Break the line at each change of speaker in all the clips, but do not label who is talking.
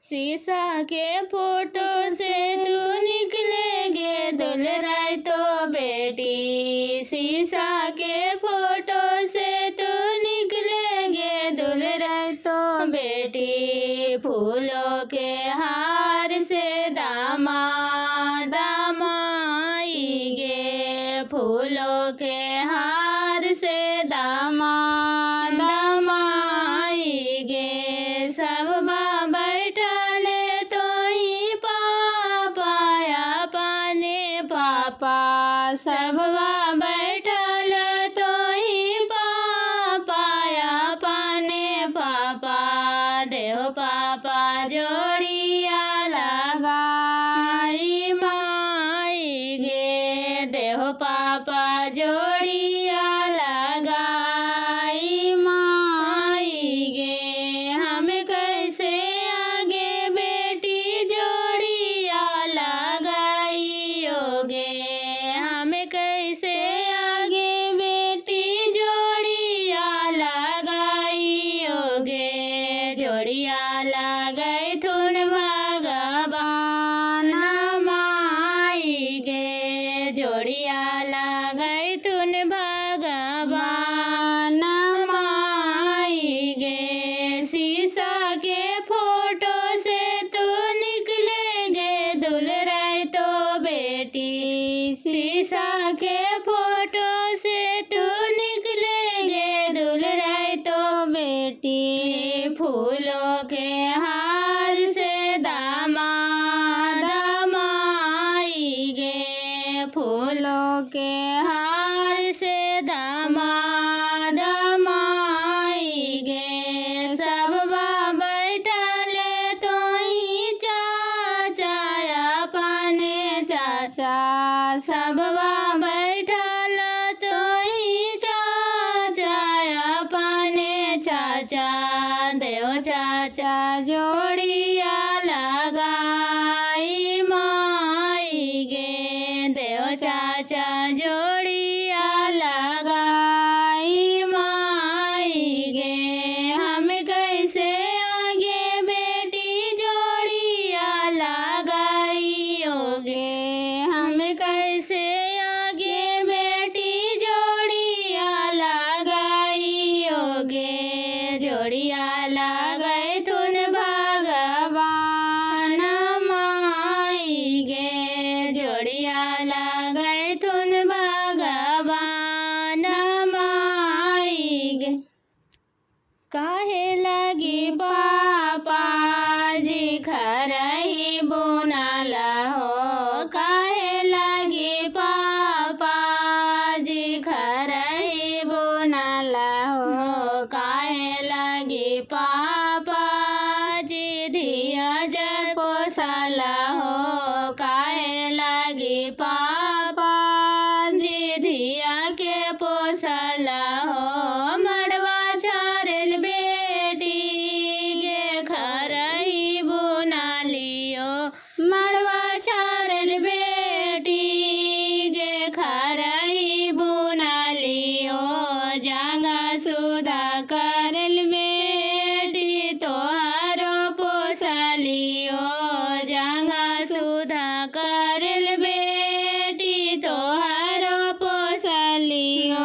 शीशा के फोटो से तू निकलेगे दुलराई तो बेटी। शीशा के फोटो से तू निकलेगे दुलराई तो बेटी। फूलों के हार से दामाद आएंगे। फूलों के हार से दामाद आएंगे। सब बैठले तो ही पापाया पाने पापा। सब बैठल तो ही पापाया पाने पापा। देव पापा जोड़िया लगाई माई गे। देव पापा जोड़िया लगाई माई गे। हम कैसे आगे बेटी जोड़िया लगाइयोगे। हम कैसे आगे बेटी जोड़िया लगाइयोगे। जोड़िया लगाई थुन भगवान माई गे। जोड़िया लगाई थुन भगवान माई गे। शीशा के फोटो से तू निकलेगे दुलराई तो बेटी। शीशा के फोटो से तू निकलेगे दुलराई तो बेटी। फूलों के हार से दामाद आएंगे। फूलों के हार से दामाद आएंगे। सब बैठले तो ही चाचा पाने चाचा। सब बैठल तो ही चाचा पाने चाचा। देव चाचा जोड़िया लगाई माई गे। देव चाचा जोड़िया लगाई माई गे। हम कैसे आगे बेटी जोड़िया लगाइयोगे। हम कैसे आगे बेटी जोड़िया लगाइयोगे। जोड़िया लगाई थुन भगवान माई गे। जोड़िया लगाई थुन भगवान माई गे। काहे लगी पापा जी खरही बुनाला हो। काहे लगी पापा जी खरही बुनाला हो। काहे लगी पापा जी धिया जय पोसाला हो। काहे लगी पापा जी धिया के पोसाला हो। मड़वा छारल बेटी गे खरही बुना लियो। मड़वा छारल बेटी गे खरही बुना लियो। जांगा सुधा करल बेटी तोहारो पोसलियो। जांगा सुधा करल बेटी तोहारो पोसलियो।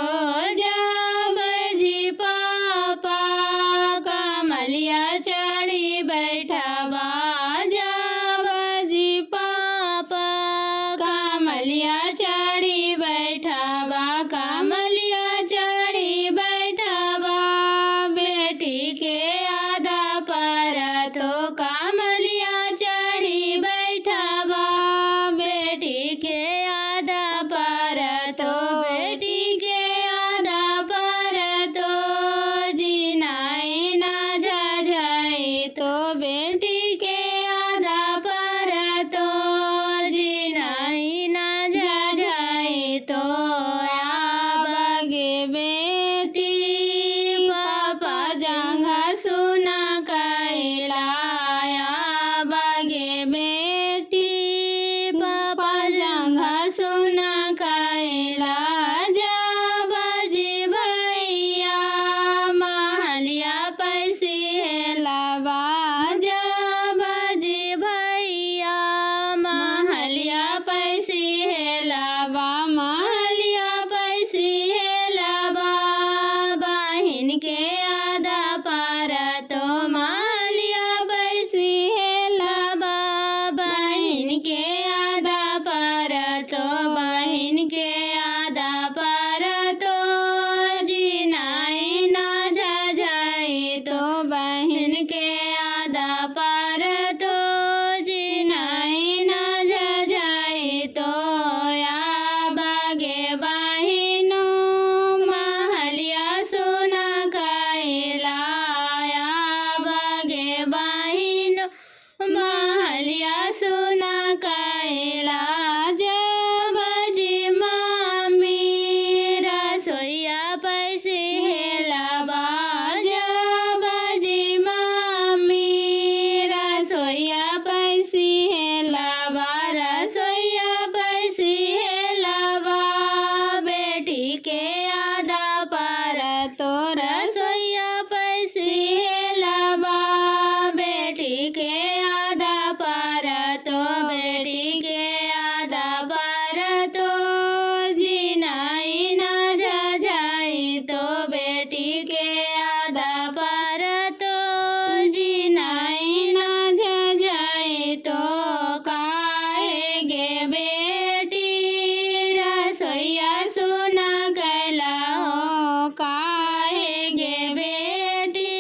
जब जी पापा कमलिया चढ़ी बैठबा। जब जी पापा कमलिया चढ़ी बैठबा। कमलिया चढ़ी बैठबा। बेटी के आधा पर तो कमलिया चढ़ी बैठबा। बेटी के आधा पर तो बेटी के आधा पर तो जीनाई ना जाई तो। बेटी के आधा पर तो जीनाई ना जाई तो। आबगे बेटी पापा जांगा सुना कैला। महलिया सुना कैला जब जी मम्मी रसोइया पैसे हेलाबा जब जी मम्मी रसोइया पैसे हेलाबा रसोइया पैसे हेलाबा बेटी के आधा पर तो रसोइया पैसे हेलाबा बेटी के आधा पर तो बेटी के आधा पर तो जिनाई न जाई तो बेटी के आधा पर तो जिनाई न जाई तो काहे गे बेटी रसोइया सुना कैला हो काहे गे बेटी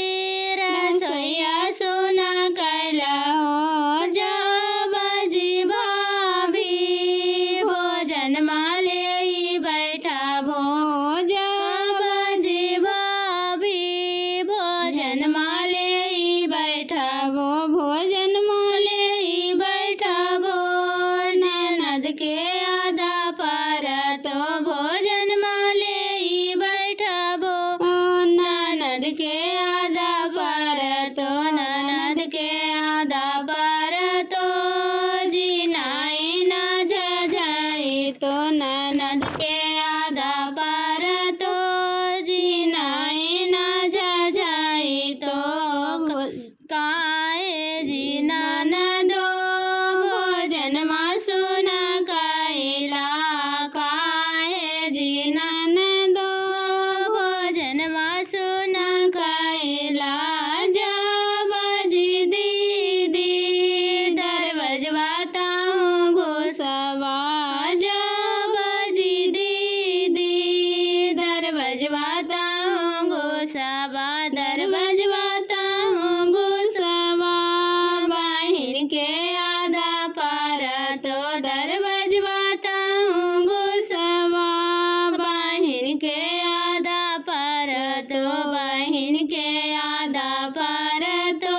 रसोइया सुना कैला हो जब जी भाभी भोजन माले बैठा भो जब जी भाभी भोजन माले बैठा भो भोजन माले बैठा भो ननद के आधा पर तो भोजन माले बैठा भो ननद के आधा पर तो ननद के आधा पर तो जिनाई न जाई तो ननद के आधा पर तो जिनाई न जाई तो काहे जी ननदो भोजन मासु न कैला काहे जी ननदो भोजन मासु न कैला जब जी दीदी दरवाजा हूँ घुसवा जब जी दीदी दरवाजा हूँ घुसवा दरवाजा हूँ घुसवा बहिन के आधा पर तो दरवाजा हूँ घुसवा बहिन के आधा पर तो बहिन के आधा पर तो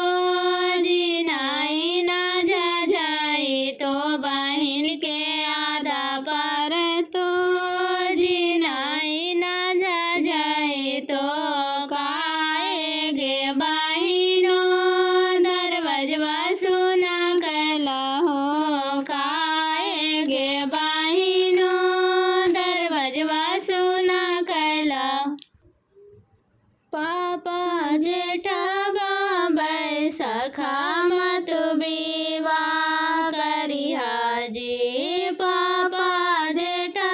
जिनाई न जाई तो बहिन के आधा पर तो जिनाई न जाई तो काहे गे बहिनो दरवाजा सुना कैला हो काहे गे बहिनो दरवाजा सुना कैला पापा जेठा बैसखा मत विवाह करिहा जी पापा जेठा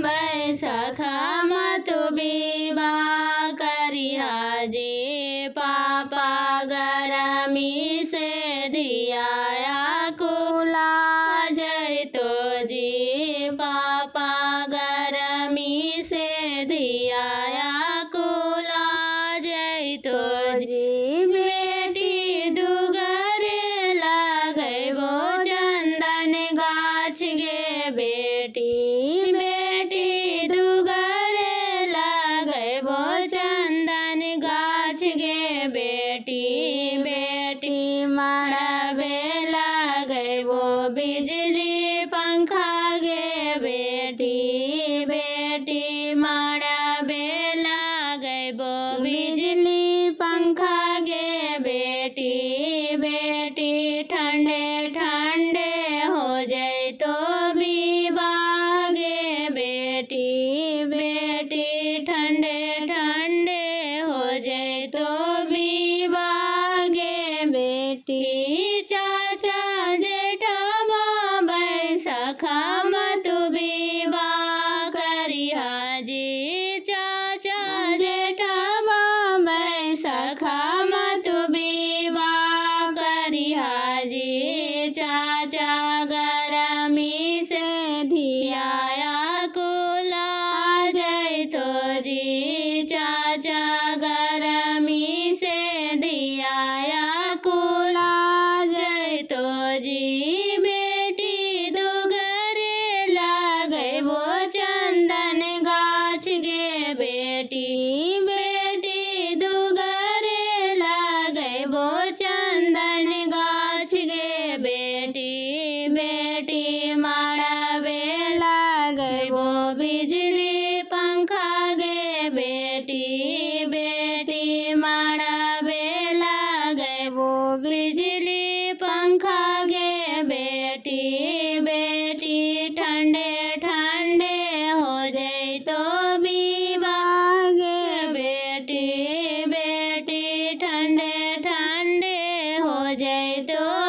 बैसखा मत विवाह करिहा जी पापा गरमी से दिया कुला जय तो जी पापा गरमी से दिया कुला जय तो जी बेटी दुगरे लागे वो चंदन गाछ गे बेटी बेटी दुगरे लागे वो चंदन गाछ गे बेटी बेटी मड़ावे लागे वो बिजली पंखा गे बेटी बेटी मड़ावे लागे वो बिजली पंखा गे बेटी बेटी ठंडे ठंडे हो जाए तो विवाह गे बेटी बेटी ठंडे ठंडे हो जाए तो विवाह गे बेटी चाचा जेठा बैसखा मत विवाह करिहा जी चाचा जेठा बैसखा मत विवाह करिहा जी चाचा गरमी से धिया कुला जय तो जी चाचा गरमी से धिया कुला जय तो